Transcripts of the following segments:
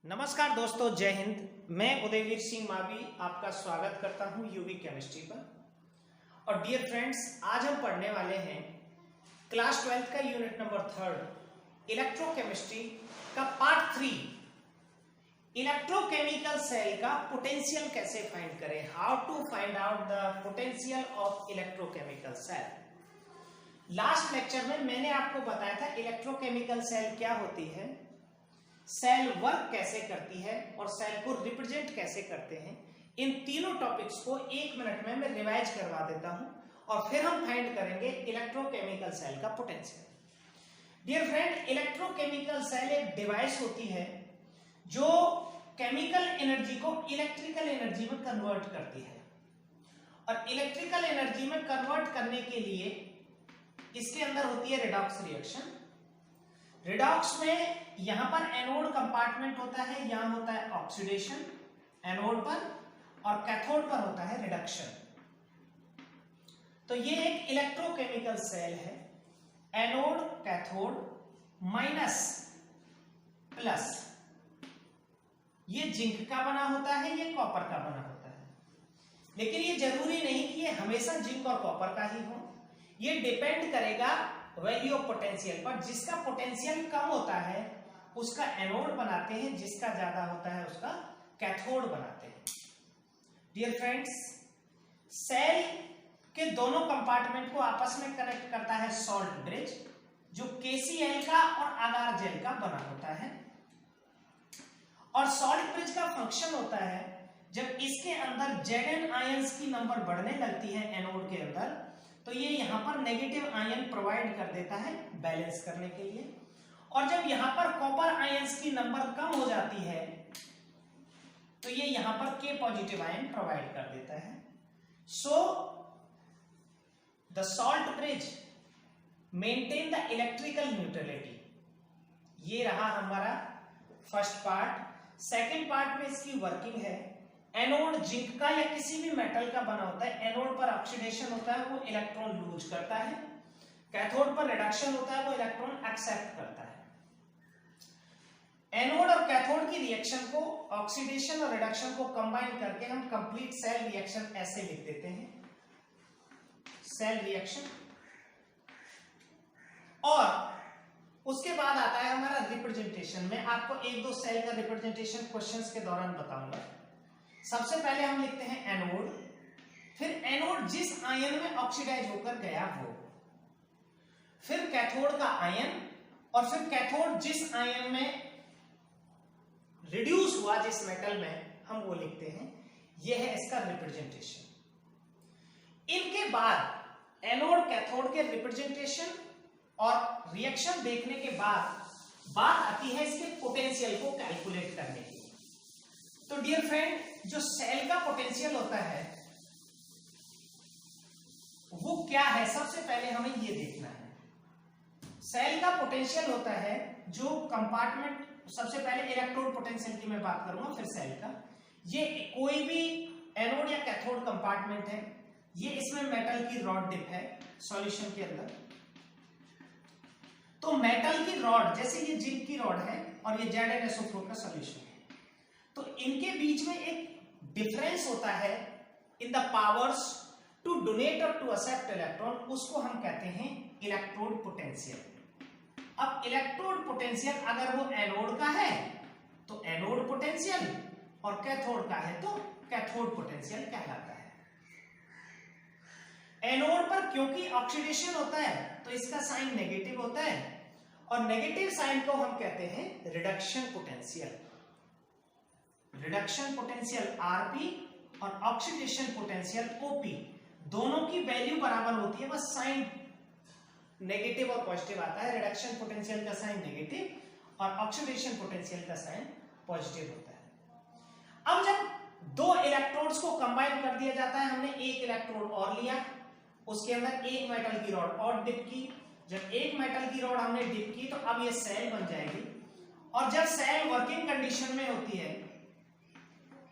नमस्कार दोस्तों, जय हिंद। मैं उदयवीर सिंह मावी आपका स्वागत करता हूं यूवी केमिस्ट्री पर। और डियर फ्रेंड्स, आज हम पढ़ने वाले हैं क्लास 12th का यूनिट नंबर 3 इलेक्ट्रोकेमिस्ट्री का पार्ट 3 इलेक्ट्रोकेमिकल सेल का पोटेंशियल कैसे फाइंड करें, how to find out the potential of electrochemical cell. Last lecture में मैंने आपको बताया था इलेक्ट्रोकेमिकल सेल क्या होती है, सेल वर्क कैसे करती है और सेल को रिप्रेजेंट कैसे करते हैं। इन तीनों टॉपिक्स को 1 मिनट में मैं रिवाइज करवा देता हूं और फिर हम फाइंड करेंगे इलेक्ट्रोकेमिकल सेल का potential. Dear friend, electrochemical cell एक डिवाइस होती है जो केमिकल एनर्जी को इलेक्ट्रिकल एनर्जी में कन्वर्ट करती है। और इलेक्ट्रिकल एनर्जी में कन्वर्ट करने के लिए इसके अंदर होती है रिडॉक्स रिएक्शन। रिडॉक्स में यहां पर एनोड कंपार्टमेंट होता है, यहां होता है ऑक्सीडेशन एनोड पर और कैथोड पर होता है रिडक्शन। तो ये एक इलेक्ट्रोकेमिकल सेल है। एनोड कैथोड माइनस प्लस, ये जिंक का बना होता है, ये कॉपर का बना होता है। लेकिन ये जरूरी नहीं कि ये हमेशा जिंक और कॉपर का ही हो, ये डिपेंड करेगा वैल्यू ऑफ पोटेंशियल पर। जिसका पोटेंशियल कम होता है उसका एनोड बनाते हैं, जिसका ज्यादा होता है उसका कैथोड बनाते हैं। डियर फ्रेंड्स, सेल के दोनों कंपार्टमेंट को आपस में कनेक्ट करता है सॉल्ट ब्रिज, जो KCl का और अगार जेल का बना होता है। और सॉल्ट ब्रिज का फंक्शन होता है जब इसके अंदर Zn आयंस की नंबर बढ़ने लगती है एनोड के अंदर, तो ये यहां पर नेगेटिव आयन प्रोवाइड कर देता है बैलेंस करने के लिए। और जब यहां पर कॉपर आयंस की नंबर कम हो जाती है तो ये यहां पर K पॉजिटिव आयन प्रोवाइड कर देता है। So the salt bridge maintain the electrical neutrality. ये रहा हमारा फर्स्ट पार्ट। सेकेंड पार्ट में इसकी वर्किंग है। एनोड जिंक का या किसी भी मेटल का बना होता है, एनोड पर ऑक्सीडेशन होता है, वो इलेक्ट्रॉन लूज करता है। कैथोड पर रिडक्शन होता है, वो इलेक्ट्रॉन एक्सेप्ट करता है। एनोड और कैथोड की रिएक्शन को, ऑक्सीडेशन और रिडक्शन को कंबाइन करके हम कंप्लीट सेल रिएक्शन ऐसे लिख देते हैं, सेल रिएक्शन। और उसके बाद आता है हमारा रिप्रेजेंटेशन। मैं आपको 1-2 सेल का रिप्रेजेंटेशन क्वेश्चंस के दौरान बताऊंगा। सबसे पहले हम लिखते हैं एनोड, फिर एनोड जिस आयन में ऑक्सीडाइज होकर गया वो, फिर कैथोड का आयन, और फिर कैथोड जिस आयन में रिड्यूस हुआ जिस मेटल में, हम वो लिखते हैं। यह है इसका रिप्रेजेंटेशन। इनके बाद एनोड कैथोड के रिप्रेजेंटेशन और रिएक्शन देखने के बाद बात आती है इसके पोटेंशियल को कैलकुलेट करने की। तो डियर फ्रेंड, जो सेल का पोटेंशियल होता है वो क्या है, सबसे पहले हमें ये देखना है। सेल का पोटेंशियल होता है जो कंपार्टमेंट, सबसे पहले इलेक्ट्रोड पोटेंशियल की मैं बात करूंगा, फिर सेल का। ये कोई भी एनोड या कैथोड कंपार्टमेंट है, ये इसमें मेटल की रॉड डिप है सॉल्यूशन के अंदर। तो मेटल की रॉड, जैसे ये जिंक की रॉड है और ये ZnSO4 का सॉल्यूशन है, तो इनके बीच में एक डिफरेंस होता है in the powers to donate और टू एक्सेप्ट इलेक्ट्रॉन, उसको हम कहते हैं इलेक्ट्रोड पोटेंशियल। अब इलेक्ट्रोड पोटेंशियल अगर वो एनोड का है तो एनोड पोटेंशियल, और कैथोड का है तो कैथोड पोटेंशियल कहलाता है। एनोड पर क्योंकि ऑक्सीडेशन होता है तो इसका साइन नेगेटिव होता है, और नेगेटिव साइन को हम कहते हैं reduction potential. Reduction potential Rp और ऑक्सीडेशन पोटेंशियल OP, दोनों की वैल्यू बराबर होती है, बस साइन नेगेटिव और पॉजिटिव आता है। रिडक्शन पोटेंशियल का साइन नेगेटिव और ऑक्सीडेशन पोटेंशियल का साइन पॉजिटिव होता है। अब जब 2 इलेक्ट्रोड्स को कंबाइन कर दिया जाता है, हमने एक इलेक्ट्रोड और लिया, उसके अंदर एक मेटल की रॉड और डिप की। जब एक मेटल की रॉड हमने डिप की तो अब ये सेल बन जाएगी। और जब सेल वर्किंग कंडीशन में होती है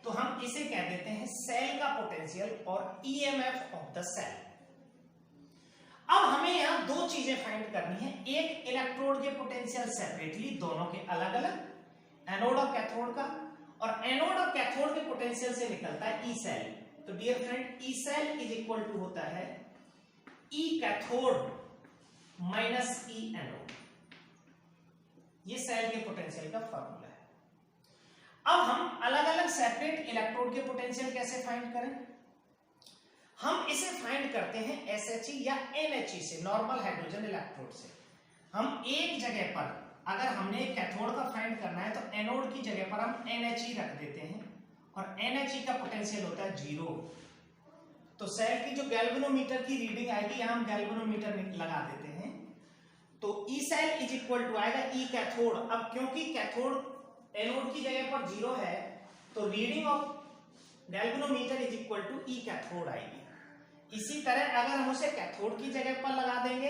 तो हम इसे कह देते हैं सेल का पोटेंशियल और EMF ऑफ द सेल। अब हमें यहां 2 चीजें फाइंड करनी है, एक इलेक्ट्रोड के पोटेंशियल सेपरेटली, दोनों के अलग अलग, एनोड और कैथोड का, और एनोड और कैथोड के पोटेंशियल से निकलता है ई सेल। तो dear friend, E cell is equal to होता है E cathode minus E anode. ये सेल के पोटेंशियल का फॉर्मूला है। अब हम अलग अलग सेपरेट इलेक्ट्रोड के पोटेंशियल कैसे फाइंड करें? हम इसे फाइंड करते हैं SHE या NHE से, नॉर्मल हाइड्रोजन इलेक्ट्रोड से। हम एक जगह पर अगर हमने कैथोड का फाइंड करना है तो एनोड की जगह पर हम NHE रख देते हैं, और NHE का पोटेंशियल होता है 0। तो सेल की जो गैल्वेनोमीटर की रीडिंग आएगी, यहां हम गैल्वेनोमीटर लगा देते हैं, तो E cell is equal to आएगा ई कैथोड। अब क्योंकि कैथोड एनोड की जगह पर 0 है, तो reading of galvanometer is equal to E cathode आएगी। इसी तरह अगर हम उसे कैथोड की जगह पर लगा देंगे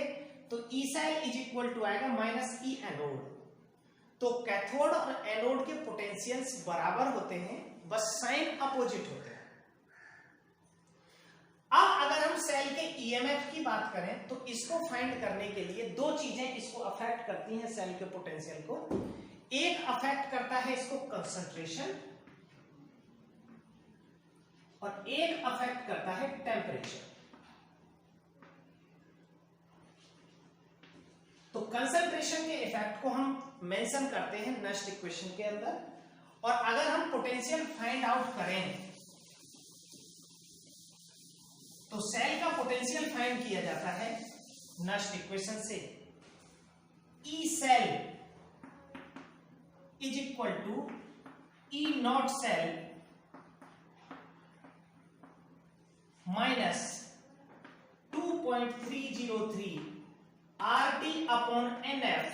तो E cell is equal to आएगा माइनस ई एनोड। तो कैथोड और एनोड के पोटेंशियल्स बराबर होते हैं, बस साइन अपोजिट होते हैं। अब अगर हम सेल के ईएमएफ की बात करें तो इसको फाइंड करने के लिए दो चीजें इसको अफेक्ट करती हैं सेल के पोटेंशियल को। एक अफेक्ट करता है इसको कंसंट्रेशन, और एक अफेक्ट करता है टेम्परेचर। तो कंसंट्रेशन के इफेक्ट को हम मेंशन करते हैं नस्ट इक्वेशन के अंदर, और अगर हम पोटेंशियल फाइंड आउट करें तो सेल का पोटेंशियल फाइंड किया जाता है नस्ट इक्वेशन से। E cell is equal to E naught cell minus 2.303 RT upon NF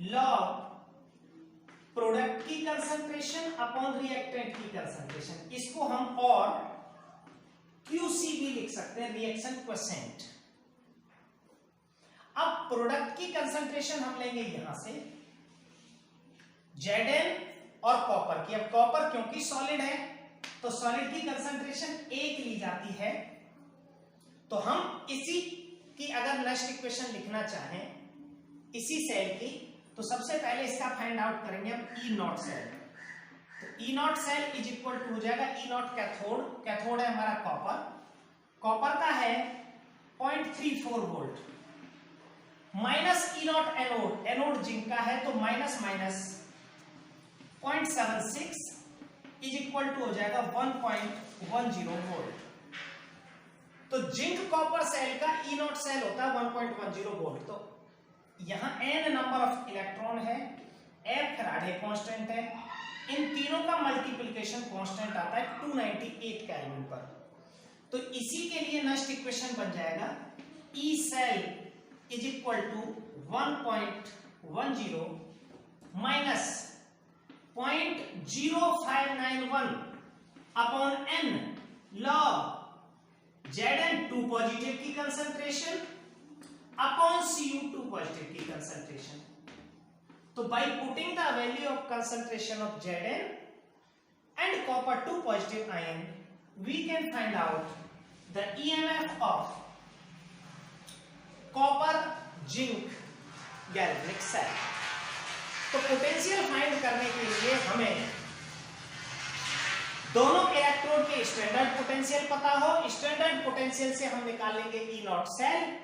log product की कंसंट्रेशन अपॉन रिएक्टेंट की कंसंट्रेशन। इसको हम और QC भी लिख सकते हैं, रिएक्शन क्वोशिएंट। अब प्रोडक्ट की कंसंट्रेशन हम लेंगे यहां से Zn और कॉपर की। अब कॉपर क्योंकि सॉलिड है तो सॉलिड की कंसंट्रेशन 1 ली जाती है। तो हम इसी की अगर नस्ट इक्वेशन लिखना चाहें इसी सेल की, तो सबसे पहले इसका फाइंड आउट करेंगे हम ई नॉट सेल। तो E naught cell is equal to हो जाएगा ई नॉट कैथोड, कैथोड है हमारा कॉपर, कॉपर का है 0.34 volt, minus E naught anode, anode zinc का है तो minus minus 0.76 is equal to हो जाएगा 1.10 वोल्ट। तो जिंक कॉपर सेल का ई नॉट सेल होता है 1.10 वोल्ट। तो यहां n नंबर ऑफ इलेक्ट्रॉन है, F फैराडे कांस्टेंट है, इन तीनों का मल्टीप्लिकेशन कांस्टेंट आता है 298 केल्विन पर। तो इसी के लिए नस्ट इक्वेशन बन जाएगा E cell is equal to 1.10 minus 0.0591 upon n log Zn2 positive की कंसंट्रेशन अपॉन Cu2 पॉजिटिव की कंसंट्रेशन। तो by putting the value of concentration of Zn and copper 2 positive ion, we can find out the EMF of copper zinc galvanic cell। तो potential find करने के लिए हमें दोनों electrode के standard potential पता हो। स्टैंडर्ड पोटेंशियल से हम निकालेंगे E naught cell,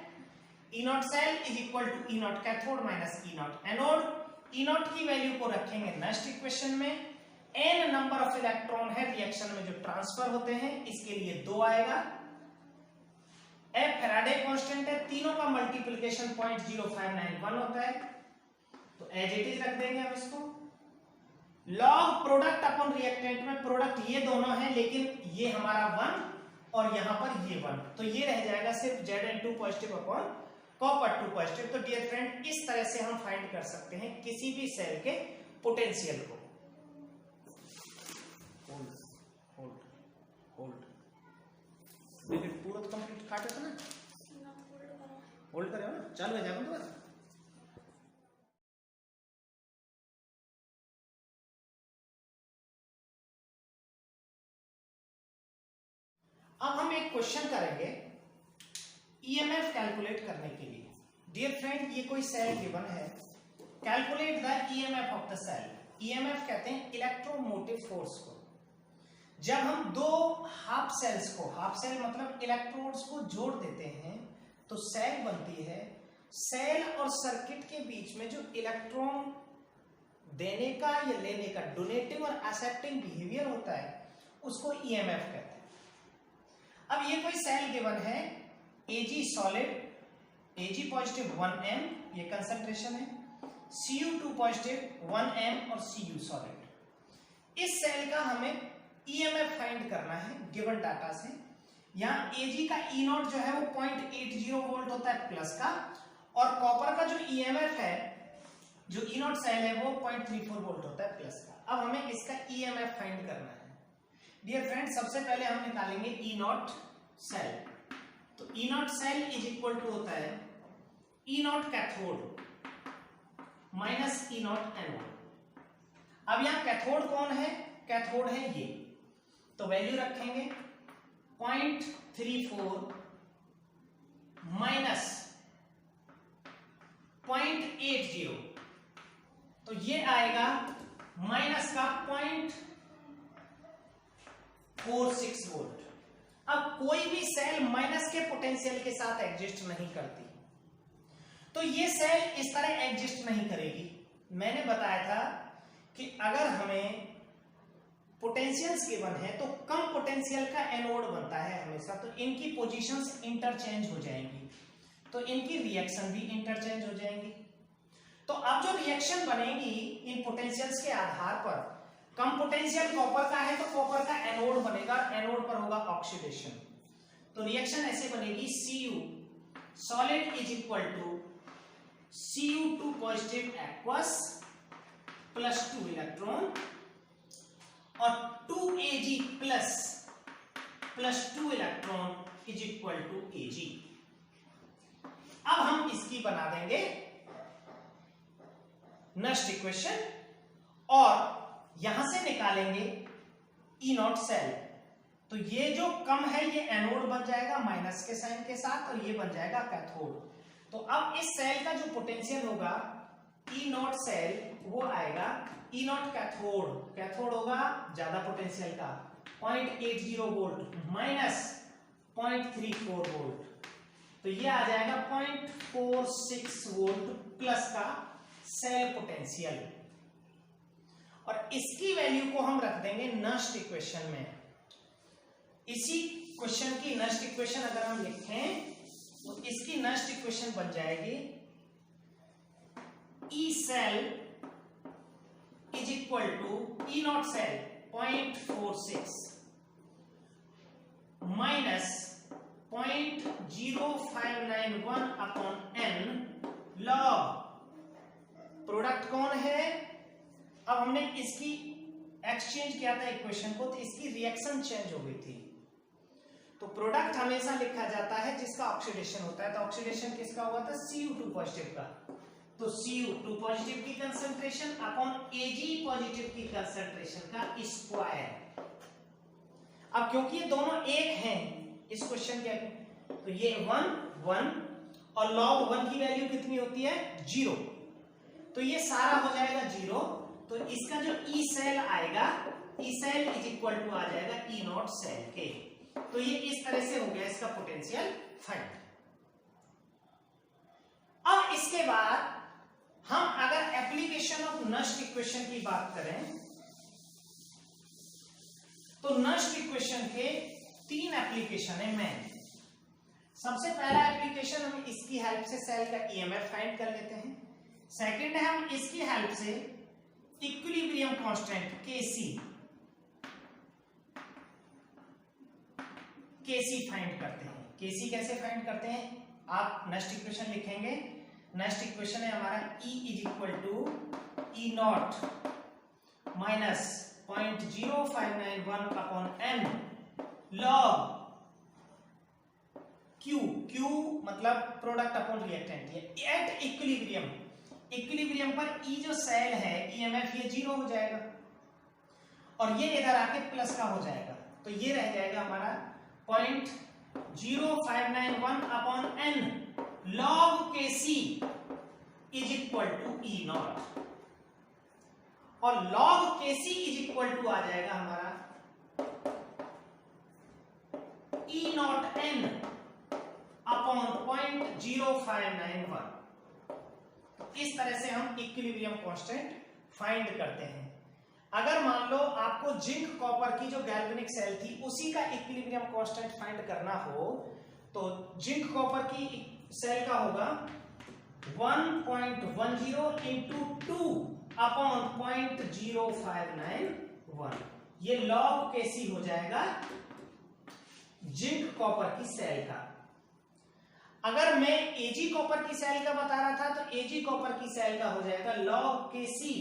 E naught cell is equal to E naught cathode minus E naught anode. E naught की वैल्यू को रखेंगे नस्ट इक्वेशन में, n नंबर ऑफ इलेक्ट्रॉन है रिएक्शन में जो ट्रांसफर होते हैं, इसके लिए 2 आएगा, F फैराडे कांस्टेंट है, तीनों का मल्टीप्लिकेशन 0.0591 होता है, तो एज इट इज रख देंगे हम इसको। लॉग प्रोडक्ट अपॉन रिएक्टेंट में प्रोडक्ट ये दोनों है, लेकिन ये हमारा 1 और यहां पर ये 1, तो ये रह जाएगा सिर्फ Zn2 positive upon copper 2 positive. तो डियर फ्रेंड, इस तरह से हम फाइंड कर सकते हैं किसी भी सेल के पोटेंशियल को। होल्ड पूरा तो कंप्लीट काटे था ना, होल्ड करे हो ना, चालू है जाएगा दोबारा। अब हम एक क्वेश्चन करेंगे ईएमएफ कैलकुलेट करने के लिए। डियर फ्रेंड, ये कोई सेल गिवन है, calculate the EMF of the cell. EMF कहते हैं इलेक्ट्रोमोटिव फोर्स को। जब हम दो हाफ सेल्स को, हाफ सेल मतलब इलेक्ट्रोड्स को जोड़ देते हैं तो सेल बनती है। सेल और सर्किट के बीच में जो इलेक्ट्रॉन देने का या लेने का डोनेटिंग और एक्सेप्टिंग बिहेवियर होता है उसको ईएमएफ कहते हैं। अब ये कोई सेल गिवन है, Ag solid, Ag positive 1m ये कंसंट्रेशन है, Cu2 पॉजिटिव 1m और Cu सॉलिड। इस सेल का हमें ईएमएफ फाइंड करना है गिवन डाटा से। यहाँ Ag का E नॉट जो है वो 0.80 वोल्ट होता है प्लस का, और कॉपर का जो ईएमएफ है, जो E नॉट सेल है वो 0.34 वोल्ट होता है प्लस का। अब हमें इसका ईएमएफ फाइंड करना है। डियर फ्रेंड, सबसे पहले हम निकालेंगे E नॉट सेल। तो E naught cell is equal to होता है E naught cathode minus E naught anode. अब यहां कैथोड कौन है? कैथोड है ये, तो वैल्यू रखेंगे 0.34 माइनस 0.80, तो ये आएगा माइनस का 0.46 वोल्ट। अब कोई भी सेल माइनस के पोटेंशियल के साथ एग्जिस्ट नहीं करती, तो ये सेल इस तरह एग्जिस्ट नहीं करेगी। मैंने बताया था कि अगर हमें पोटेंशियल्स गिवन है तो कम पोटेंशियल का एनोड बनता है हमेशा, तो इनकी पोजीशंस इंटरचेंज हो जाएंगी, तो इनकी रिएक्शन भी इंटरचेंज हो जाएंगी। तो अब जो रिएक्शन बनेगी इन पोटेंशियल्स के आधार पर, कम पोटेंशियल कॉपर का है तो कॉपर का एनोड बनेगा, एनोड पर होगा ऑक्सीडेशन। तो रिएक्शन ऐसे बनेगी Cu solid is equal to Cu2 positive aqueous plus 2 electron और 2Ag plus 2 electron is equal to Ag। अब हम इसकी बना देंगे नेक्स्ट इक्वेशन और यहां से निकालेंगे E नॉट सेल। तो ये जो कम है ये एनोड बन जाएगा माइनस के साइन के साथ, और ये बन जाएगा कैथोड। तो अब इस सेल का जो पोटेंशियल होगा E नॉट सेल वो आएगा E नॉट कैथोड, कैथोड होगा ज्यादा पोटेंशियल का 0.80 वोल्ट माइनस 0.34 वोल्ट, तो ये आ जाएगा 0.46 वोल्ट प्लस का सेल पोटेंशियल। और इसकी वैल्यू को हम रख देंगे नेक्स्ट इक्वेशन में। इसी क्वेश्चन की नेक्स्ट इक्वेशन अगर हम लिखें तो इसकी नेक्स्ट इक्वेशन बन जाएगी E cell is equal to E naught cell 0.46 minus 0.0591 upon n log product कौन है। अब हमने इसकी एक्सचेंज किया था इक्वेशन को, तो इसकी रिएक्शन चेंज हो गई थी। तो प्रोडक्ट हमेशा लिखा जाता है जिसका ऑक्सीडेशन होता है, तो ऑक्सीडेशन किसका हुआ था? Cu2 पॉजिटिव का। तो Cu2 पॉजिटिव की कंसंट्रेशन अपॉन Ag पॉजिटिव की कंसंट्रेशन का स्क्वायर। अब क्योंकि ये दोनों एक हैं इस क्वेश्चन के, तो ये 1 1 और log 1 की वैल्यू कितनी होती है? 0, तो ये सारा हो जाएगा 0। तो इसका जो E सेल आएगा, E cell is equal to आ जाएगा E नॉट सेल के। तो ये इस तरह से हो गया इसका पोटेंशियल फाइंड। अब इसके बाद हम अगर एप्लीकेशन ऑफ नेक्स्ट इक्वेशन की बात करें तो नेक्स्ट इक्वेशन के 3 एप्लीकेशन है मेन। सबसे पहला एप्लीकेशन हम इसकी हेल्प से सेल का ईएमएफ फाइंड कर लेते हैं। सेकंड है हम इसकी हेल्प से इक्विलिब्रियम कांस्टेंट Kc फाइंड करते हैं। Kc कैसे फाइंड करते हैं? आप नेक्स्ट इक्वेशन लिखेंगे। नेक्स्ट इक्वेशन है हमारा E is equal to E naught minus 0.0591 upon n log Q मतलब प्रोडक्ट अपॉन रिएक्टेंट। ये एट इक्विलिब्रियम, इक्विलिब्रियम पर E जो सेल है EMF ये 0 हो जाएगा और ये इधर आके प्लस का हो जाएगा, तो ये रह जाएगा हमारा 0.0591 upon n log Kc is equal to E naught. और log Kc is equal to आ जाएगा हमारा E नॉट n अपॉन 0.0591। इस तरह से हम इक्विलिब्रियम कांस्टेंट फाइंड करते हैं। अगर मान लो आपको जिंक कॉपर की जो गैल्वेनिक सेल थी उसी का इक्विलिब्रियम कांस्टेंट फाइंड करना हो तो जिंक कॉपर की सेल का होगा 1.10 इंटू 2 अपॉन 0.0591। ये लॉग केसी हो जाएगा जिंक कॉपर की सेल का। अगर मैं एजी कॉपर की सेल का बता रहा था तो एजी कॉपर की सेल का हो जाएगा log KC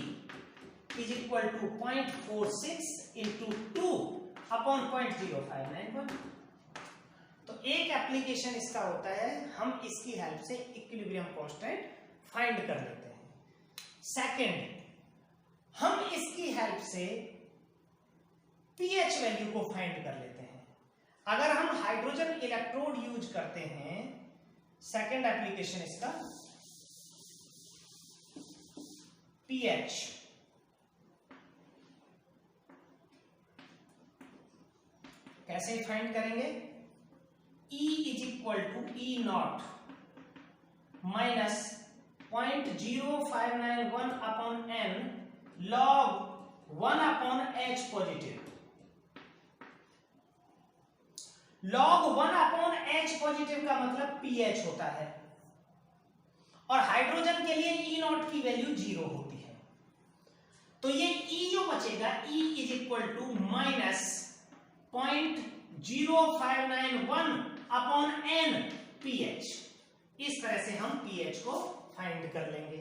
is equal to 0.46 into 2 upon 0.0591। तो एक एप्लीकेशन इसका होता है, हम इसकी हेल्प से इक्विलिब्रियम कांस्टेंट फाइंड कर लेते हैं। सेकंड, हम इसकी हेल्प से पीएच वैल्यू को फाइंड कर लेते हैं। अगर हम हाइड्रोजन इलेक्ट्रोड यूज करते हैं, सेकंड एप्लीकेशन इसका पीएच। कैसे फाइंड करेंगे? E is equal to E naught minus 0.0591 upon n log 1 upon H positive. Log 1 upon H positive का मतलब pH होता है और हाइड्रोजन के लिए E नॉट की वैल्यू 0 होती है। तो ये E जो बचेगा E is equal to minus 0.0591 upon n pH। इस तरह से हम pH को फाइंड कर लेंगे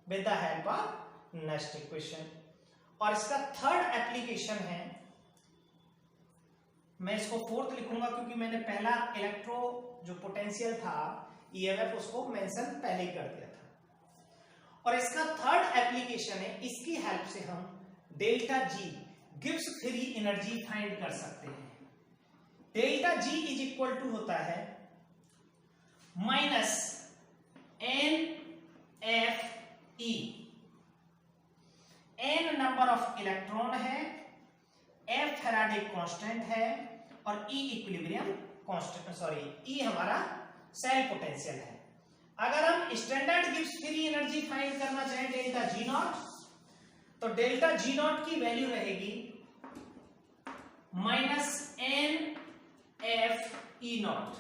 with the help of next equation. और इसका थर्ड एप्लीकेशन है, मैं इसको फोर्थ लिखूंगा क्योंकि मैंने पहला इलेक्ट्रो जो पोटेंशियल था EMF उसको मेंशन पहले ही कर दिया था। और इसका थर्ड एप्लीकेशन है, इसकी हेल्प से हम delta G Gibbs free energy find कर सकते हैं। Delta G is equal to होता है minus N F E. N number of electron है, एफ फैराडे कांस्टेंट है और E equilibrium constant, sorry E हमारा सेल पोटेंशियल है। अगर हम standard Gibbs free energy find करना चाहें डेल्टा जी नॉट, तो डेल्टा जी नॉट की वैल्यू रहेगी minus N F E naught.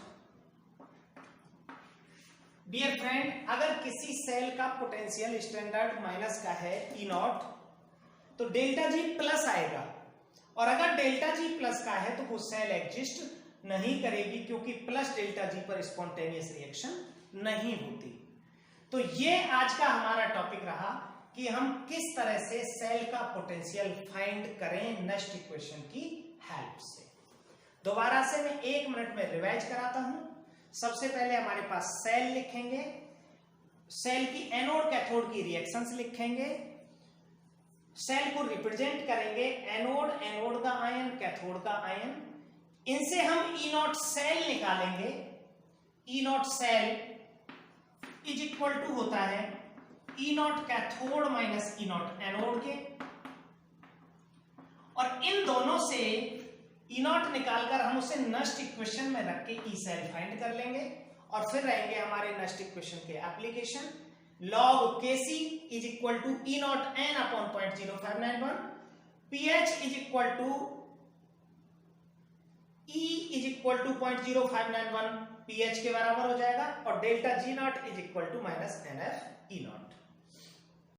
Dear friend, अगर किसी सेल का पोटेंशियल स्टैंडर्ड माइनस का है ई नॉट तो डेल्टा जी प्लस आएगा, और अगर डेल्टा जी प्लस का है तो वो सेल एग्जिस्ट नहीं करेगी क्योंकि प्लस डेल्टा जी पर स्पॉन्टेनियस रिएक्शन नहीं होती। तो ये आज का हमारा टॉपिक रहा कि हम किस तरह से सेल का पोटेंशियल फाइंड करें नेक्स्ट इक्वेशन की हेल्प से। दोबारा से मैं 1 मिनट में रिवाइज कराता हूं। सबसे पहले हमारे पास सेल लिखेंगे, सेल की एनोड कैथोड की रिएक्शंस लिखेंगे, सेल को रिप्रेजेंट करेंगे एनोड, एनोड का आयन, कैथोड का आयन। इनसे हम ई नॉट सेल निकालेंगे। E naught cell is equal to होता है E naught cathode minus E naught anode के, और इन दोनों से ई नॉट निकालकर हम उसे नेक्स्ट इक्वेशन में रख के ई सेल फाइंड कर लेंगे। और फिर रहेंगे हमारे नेक्स्ट इक्वेशन के application. Log KC is equal to E naught N upon 0.0591, pH is equal to E is equal to 0.0591 pH के बराबर हो जाएगा, और delta G naught is equal to minus N F E not.